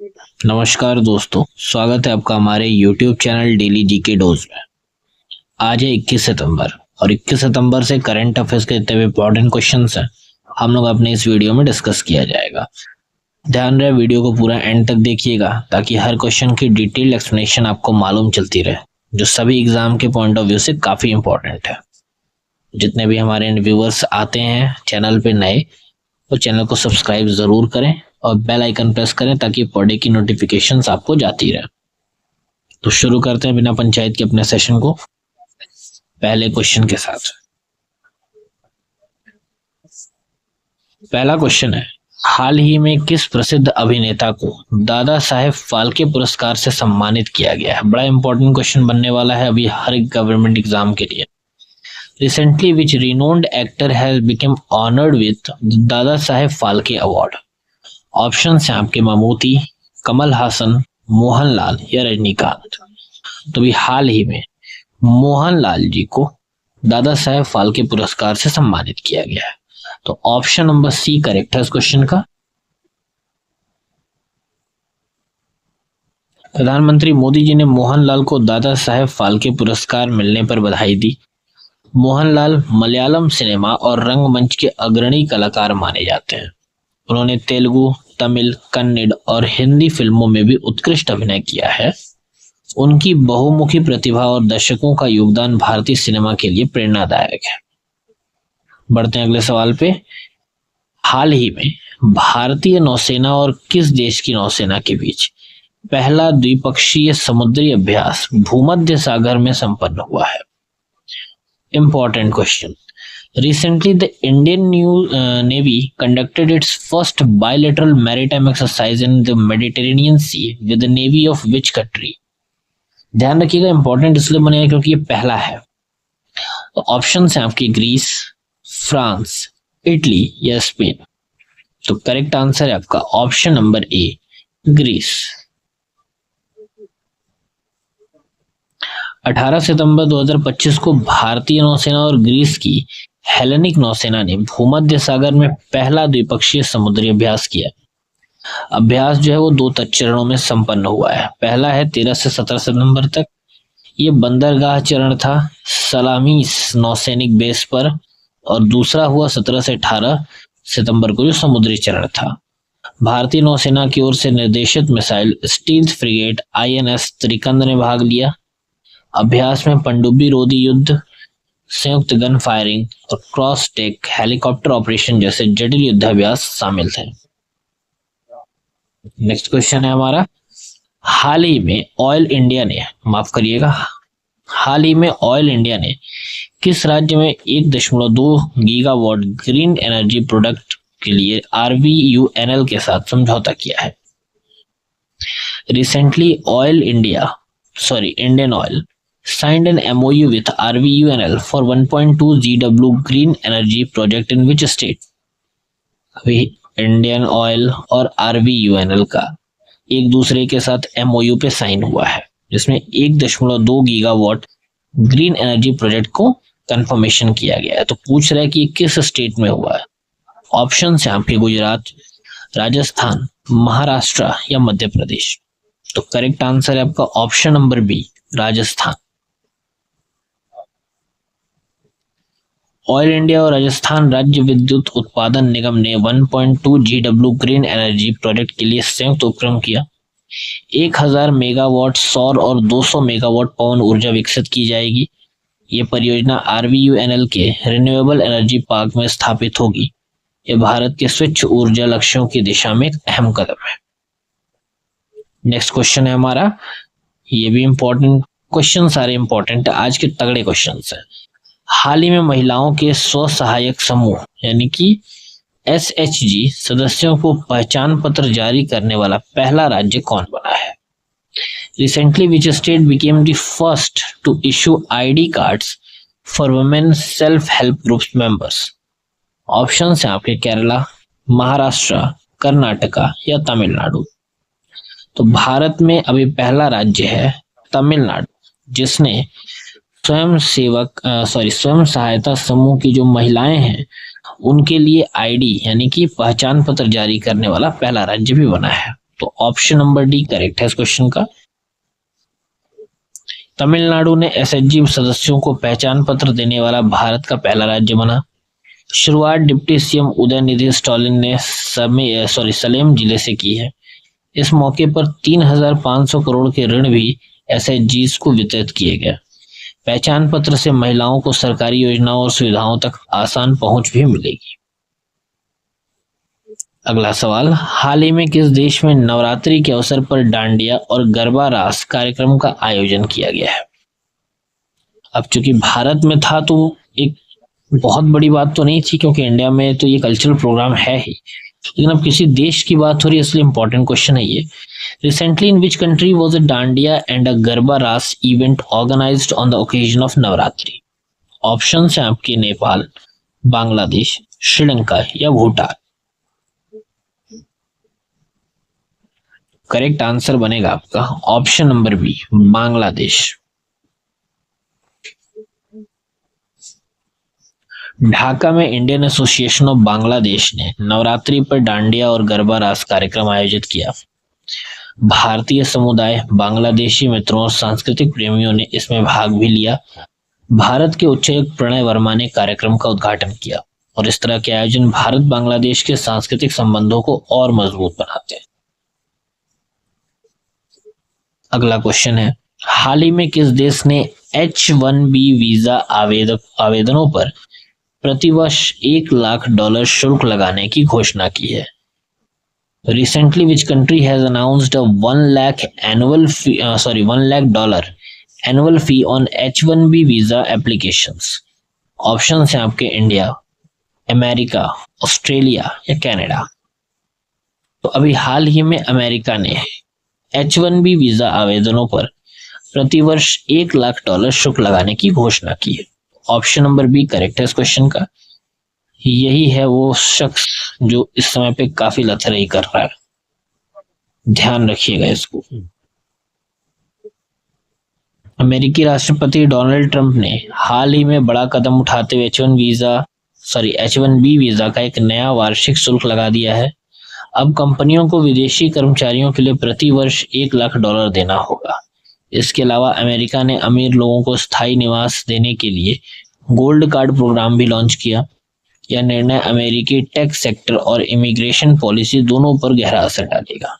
नमस्कार दोस्तों, स्वागत है आपका हमारे YouTube channel daily GK dose में। आज है 21 सितंबर और 21 सितंबर से करंट अफेयर्स के जितने भी इंपॉर्टेंट क्वेश्चंस हैं हम लोग अपने इस वीडियो में डिस्कस किया जाएगा। ध्यान रहे वीडियो को पूरा एंड तक देखिएगा ताकि हर क्वेश्चन की डिटेल एक्सप्लेनेशन आपको मालूम चलती रहे, जो सभी एग्जाम के पॉइंट ऑफ व्यू से काफी इंपॉर्टेंट है। जितने भी हमारे व्यूअर्स आते हैं चैनल पे नए, तो चैनल को सब्सक्राइब जरूर करें और बेल आइकन प्रेस करें ताकि पर डे की नोटिफिकेशंस आपको जाती रहे। तो शुरू करते हैं बिना पंचायत के अपने सेशन को पहले क्वेश्चन के साथ। पहला क्वेश्चन है, हाल ही में किस प्रसिद्ध अभिनेता को दादा साहेब फाल्के पुरस्कार से सम्मानित किया गया है? बड़ा इंपॉर्टेंट क्वेश्चन बनने वाला है अभी हर गवर्नमेंट एग्जाम के लिए। Recently, which renowned actor has become honored with the Dada Saheb Phalke award? Option हैं आपके ममूटी, कमल हासन, मोहनलाल या रजनीकांत। तो भी हाल ही में मोहनलाल जी को दादा साहेब फाल्के पुरस्कार से सम्मानित किया गया है। तो ऑप्शन नंबर सी करेक्ट है इस क्वेश्चन का। प्रधानमंत्री मोदी जी ने मोहनलाल को दादा साहेब फाल्के पुरस्कार मिलने पर बधाई दी। मोहनलाल मलयालम सिनेमा और रंगमंच के अग्रणी कलाकार माने जाते हैं। उन्होंने तेलुगु, तमिल, कन्नड़ और हिंदी फिल्मों में भी उत्कृष्ट अभिनय किया है। उनकी बहुमुखी प्रतिभा और दर्शकों का योगदान भारतीय सिनेमा के लिए प्रेरणादायक है। बढ़ते हैं अगले सवाल पे। हाल ही में भारतीय नौसेना और किस देश की नौसेना के बीच पहला द्विपक्षीय समुद्री अभ्यास भूमध्य सागर में संपन्न हुआ है? Important question. Recently, the Indian Navy conducted its first bilateral maritime exercise in the Mediterranean Sea with the navy of which country? ध्यान रखिएगा, इंपॉर्टेंट इसलिए बनेगा क्योंकि ये पहला है। तो ऑप्शन है आपकी ग्रीस, फ्रांस, इटली या स्पेन। तो करेक्ट आंसर है आपका ऑप्शन नंबर ए, ग्रीस। 18 सितंबर 2025 को भारतीय नौसेना और ग्रीस की हेलेनिक नौसेना ने भूमध्य सागर में पहला द्विपक्षीय समुद्री अभ्यास किया। अभ्यास जो है वो 2 चरणों में संपन्न हुआ है। पहला है 13 से 17 सितंबर तक, ये बंदरगाह चरण था सलामी नौसैनिक बेस पर, और दूसरा हुआ 17 से 18 सितंबर को जो समुद्री चरण था। भारतीय नौसेना की ओर से निर्देशित मिसाइल स्टील्थ फ्रिगेट INS त्रिकंद ने भाग लिया। अभ्यास में पनडुब्बी रोधी युद्ध, संयुक्त गन फायरिंग और क्रॉस टेक हेलीकॉप्टर ऑपरेशन जैसे जटिल युद्धाभ्यास शामिल थे। नेक्स्ट क्वेश्चन है हमारा, हाल ही में ऑयल इंडिया ने किस राज्य में 1.2 गीगावाट ग्रीन एनर्जी प्रोडक्ट के लिए RVUNL के साथ समझौता किया है? Recently Indian Oil signed an MOU with RVUNL for 1.2 GW green energy project in which state? अभी इंडियन ऑयल और RVUNL का एक दूसरे के साथ MOU पे साइन हुआ है जिसमें 1.2 गीगावाट ग्रीन एनर्जी प्रोजेक्ट को कंफर्मेशन किया गया है। तो पूछ रहा है कि किस स्टेट में हुआ है? ऑप्शन है आपके गुजरात, राजस्थान, महाराष्ट्र या मध्य प्रदेश। तो करेक्ट आंसर है आपका option number B, Rajasthan. Oil India और राजस्थान राज्य विद्युत उत्पादन निगम ने 1.2 GW ग्रीन एनर्जी प्रोजेक्ट के लिए संयुक्त उपक्रम किया। 1000 मेगावाट सौर और 200 मेगावाट पवन ऊर्जा विकसित की जाएगी। ये परियोजना RVUNL के रिन्यूएबल एनर्जी पार्क में स्थापित होगी। ये भारत के स्वच्छ ऊर्जा लक्ष्यों की दिशा में एक अहम कदम है। नेक्स्ट क्वेश्चन है हमारा, ये भी इंपॉर्टेंट क्वेश्चन, सारे इंपॉर्टेंट आज के तगड़े क्वेश्चन हैं। हाल ही में महिलाओं के स्व सहायक समूह यानी कि SHG सदस्यों को पहचान पत्र जारी करने वाला पहला राज्य कौन बना है? Recently which state became the first to issue ID cards for women self help groups members? Option है आपके केरला, महाराष्ट्र, कर्नाटका या तमिलनाडु। तो भारत में अभी पहला राज्य है तमिलनाडु, जिसने स्वयं सहायता समूह की जो महिलाएं हैं उनके लिए ID यानी कि पहचान पत्र जारी करने वाला पहला राज्य भी बना है। तो ऑप्शन नंबर डी करेक्ट है इस क्वेश्चन का। तमिलनाडु ने एसएचजी सदस्यों को पहचान पत्र देने वाला भारत का पहला राज्य बना। शुरुआत डिप्टी सीएम उदयनिधि स्टालिन ने सलेम जिले से की है। इस मौके पर 3,500 करोड़ के ऋण भी एसएचजीज को वितरित किए गए। पहचान पत्र से महिलाओं को सरकारी योजनाओं और सुविधाओं तक आसान पहुंच भी मिलेगी। अगला सवाल, हाल ही में किस देश में नवरात्रि के अवसर पर डांडिया और गरबा रास कार्यक्रम का आयोजन किया गया है? अब चूंकि भारत में था तो एक बहुत बड़ी बात तो नहीं थी, क्योंकि इंडिया में तो ये कल्चरल प्रोग्राम है ही, लेकिन अब किसी देश की बात हो रही है इसलिए इंपॉर्टेंट क्वेश्चन है ये। Recently in which country was a dandiya and a garba raas event organized on the occasion of Navratri? Option है आपके नेपाल, बांग्लादेश, श्रीलंका या भूटान। करेक्ट आंसर बनेगा आपका option number B, Bangladesh. Dhaka में इंडियन एसोसिएशन ऑफ बांग्लादेश ने नवरात्रि पर डांडिया और गरबा रास कार्यक्रम आयोजित किया। भारतीय समुदाय, बांग्लादेशी मित्रों और सांस्कृतिक प्रेमियों ने इसमें भाग भी लिया। भारत के उच्चायुक्त प्रणय वर्मा ने कार्यक्रम का उद्घाटन किया और इस तरह के आयोजन भारत बांग्लादेश के सांस्कृतिक संबंधों को और मजबूत बनाते हैं। अगला क्वेश्चन है, हाल ही में किस देश ने H-1B वीजा आवेदनों पर प्रतिवर्ष $1,00,000 शुल्क लगाने की घोषणा की है? Recently, which country has announced a $1,00,000 annual fee on H-1B visa applications? Option है आपके इंडिया, अमेरिका, ऑस्ट्रेलिया या कनाडा। तो अभी हाल ही में अमेरिका ने H-1B वीजा आवेदनों पर प्रतिवर्ष $1,00,000 शुल्क लगाने की घोषणा की है। ऑप्शन नंबर बी करेक्ट है इस क्वेश्चन का। यही है वो शख्स जो इस समय पे काफी लथरई कर रहा है, ध्यान रखिएगा इसको। अमेरिकी राष्ट्रपति डोनाल्ड ट्रंप ने हाल ही में बड़ा कदम उठाते हुए H-1B वीजा का एक नया वार्षिक शुल्क लगा दिया है। अब कंपनियों को विदेशी कर्मचारियों के लिए प्रति वर्ष $1,00,000 देना होगा। इसके अलावा अमेरिका ने अमीर लोगों को स्थायी निवास देने के लिए गोल्ड कार्ड प्रोग्राम भी लॉन्च किया। यह निर्णय अमेरिकी टैक्स सेक्टर और इमिग्रेशन पॉलिसी दोनों पर गहरा असर डालेगा।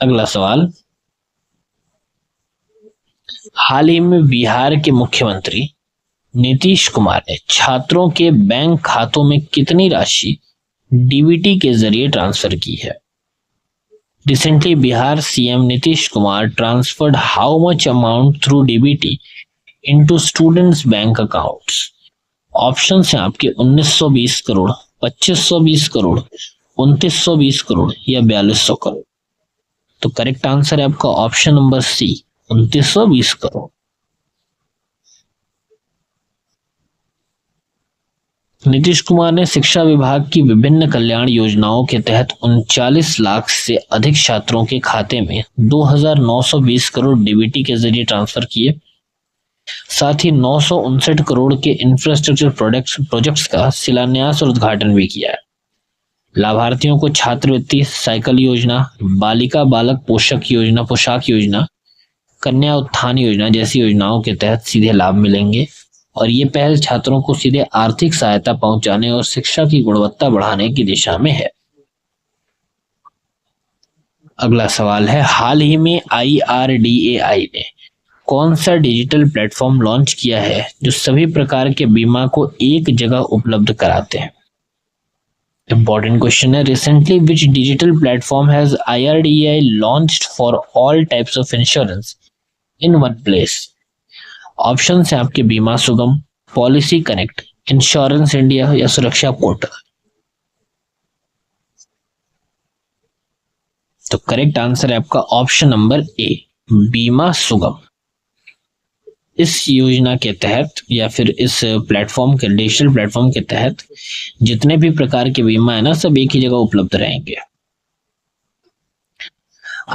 अगला सवाल, हाल ही में बिहार के मुख्यमंत्री नीतीश कुमार ने छात्रों के बैंक खातों में कितनी राशि डीबीटी के जरिए ट्रांसफर की है? Recently, Bihar CM Nitish Kumar transferred how much amount through DBT into students' bank accounts? Option है आपके 1920 करोड़, 2520 करोड़, 2920 करोड़ या 4200 करोड़। तो करेक्ट आंसर है आपका option number C, 2920 crore. Nitish Kumar ने शिक्षा विभाग की विभिन्न कल्याण योजनाओं के तहत 39 लाख से अधिक छात्रों के खाते में 2,920 करोड़ डीबीटी के जरिए ट्रांसफर किए। साथ ही 959 करोड़ के इंफ्रास्ट्रक्चर प्रोजेक्ट्स का शिलान्यास और उद्घाटन भी किया है। लाभार्थियों को छात्रवृत्ति, साइकिल योजना, बालिका बालक पोशाक योजना, कन्या उत्थान योजना जैसी योजनाओं के तहत सीधे लाभ मिलेंगे और ये पहल छात्रों को सीधे आर्थिक सहायता पहुंचाने और शिक्षा की गुणवत्ता बढ़ाने की दिशा में है। अगला सवाल है, हाल ही में IRDAI ने कौन सा डिजिटल प्लेटफॉर्म लॉन्च किया है जो सभी प्रकार के बीमा को एक जगह उपलब्ध कराते हैं? इंपॉर्टेंट क्वेश्चन है। Recently which digital platform has IRDAI launched for all types of insurance in one place? Option है आपके बीमा सुगम, पॉलिसी कनेक्ट, इंश्योरेंस इंडिया या सुरक्षा पोर्टल। तो करेक्ट आंसर है आपका ऑप्शन नंबर ए, बीमा सुगम। इस योजना के तहत या फिर इस प्लेटफॉर्म के डिजिटल प्लेटफॉर्म के तहत जितने भी प्रकार के बीमा है ना, सब एक ही जगह उपलब्ध रहेंगे।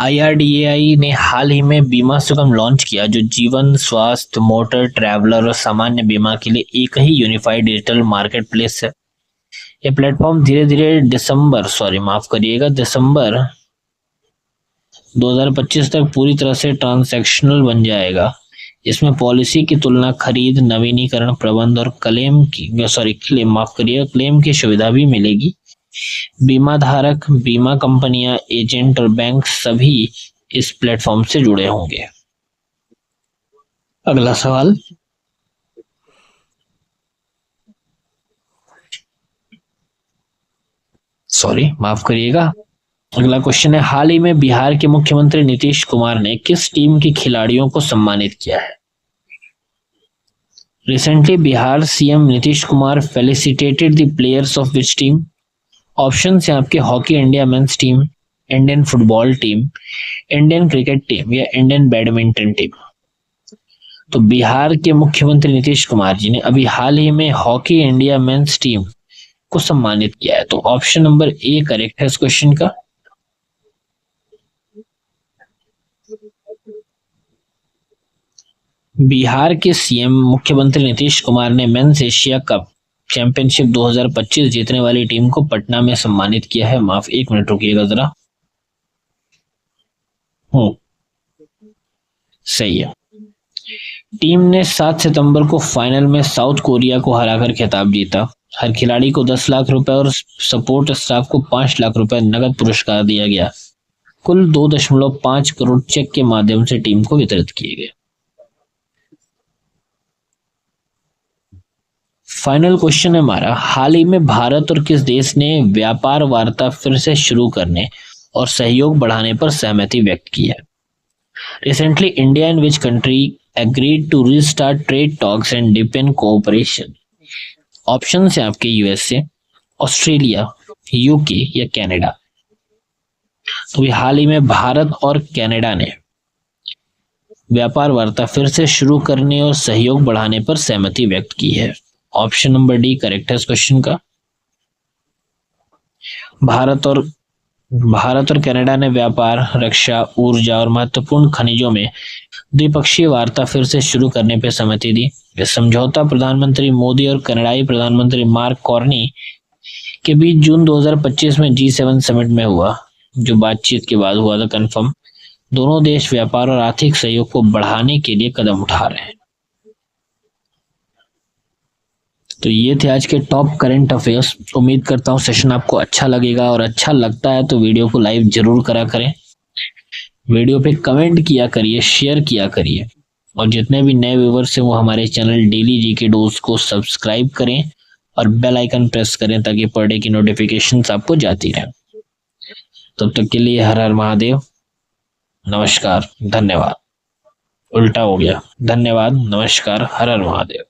IRDAI ने हाल ही में बीमा सुगम लॉन्च किया जो जीवन, स्वास्थ्य, मोटर, ट्रैवलर और सामान्य बीमा के लिए एक ही यूनिफाइड डिजिटल मार्केट प्लेस है। ये प्लेटफॉर्म धीरे धीरे दिसंबर 2025 तक पूरी तरह से ट्रांजैक्शनल बन जाएगा। इसमें पॉलिसी की तुलना, खरीद, नवीनीकरण, प्रबंध और क्लेम की सुविधा भी मिलेगी। बीमा धारक, बीमा कंपनियां, एजेंट और बैंक सभी इस प्लेटफॉर्म से जुड़े होंगे। अगला सवाल, माफ करिएगा। अगला क्वेश्चन है, हाल ही में बिहार के मुख्यमंत्री नीतीश कुमार ने किस टीम के खिलाड़ियों को सम्मानित किया है? Recently, Bihar CM Nitish Kumar felicitated the players of which team? Options हैं आपके hockey India men's team, Indian football team, Indian cricket team या इंडियन बैडमिंटन टीम। तो बिहार के मुख्यमंत्री नीतीश कुमार जी ने अभी हाल ही में हॉकी इंडिया मेंस टीम को सम्मानित किया है। तो ऑप्शन नंबर ए करेक्ट है इस क्वेश्चन का। बिहार के सीएम मुख्यमंत्री नीतीश कुमार ने मेंस एशिया कप चैंपियनशिप 2025 जीतने वाली टीम को पटना में सम्मानित किया है। माफ, 1 मिनट रुकिएगा जरा। सही है। टीम ने 7 सितंबर को फाइनल में साउथ कोरिया को हराकर खिताब जीता। हर खिलाड़ी को 10 लाख रुपए और सपोर्ट स्टाफ को 5 लाख रुपए नगद पुरस्कार दिया गया। कुल 2.5 करोड़ चेक के माध्यम से टीम को वितरित किए गए। फाइनल क्वेश्चन है हमारा, हाल ही में भारत और किस देश ने व्यापार वार्ता फिर से शुरू करने और सहयोग बढ़ाने पर सहमति व्यक्त की है? Recently India and which country agreed to restart trade talks and deepen cooperation? Option है आपके यूएसए, ऑस्ट्रेलिया, यूके या कनाडा। तो हाल ही में भारत और कनाडा ने व्यापार वार्ता फिर से शुरू करने और सहयोग बढ़ाने पर सहमति व्यक्त की है। ऑप्शन नंबर डी करेक्ट है इस क्वेश्चन का। भारत और कनाडा ने व्यापार, रक्षा, ऊर्जा और महत्वपूर्ण खनिजों में द्विपक्षीय वार्ता फिर से शुरू करने पर सहमति दी। यह समझौता प्रधानमंत्री मोदी और कनाडाई प्रधानमंत्री मार्क कार्नी के बीच जून 2025 में G7 समिट में हुआ, जो बातचीत के बाद हुआ था कंफर्म। दोनों देश व्यापार और आर्थिक सहयोग को बढ़ाने के लिए कदम उठा रहे हैं। तो ये थे आज के टॉप करंट अफेयर्स। उम्मीद करता हूँ सेशन आपको अच्छा लगेगा, और अच्छा लगता है तो वीडियो को लाइक जरूर करा करें, वीडियो पे कमेंट किया करिए, शेयर किया करिए, और जितने भी नए व्यूअर्स हैं वो हमारे चैनल डेली जीके डोज को सब्सक्राइब करें और बेल आइकन प्रेस करें ताकि पर डे की नोटिफिकेशंस आपको जाती रहे। तब तक के लिए हर हर महादेव, नमस्कार, धन्यवाद। उल्टा हो गया, धन्यवाद, नमस्कार, हर हर महादेव।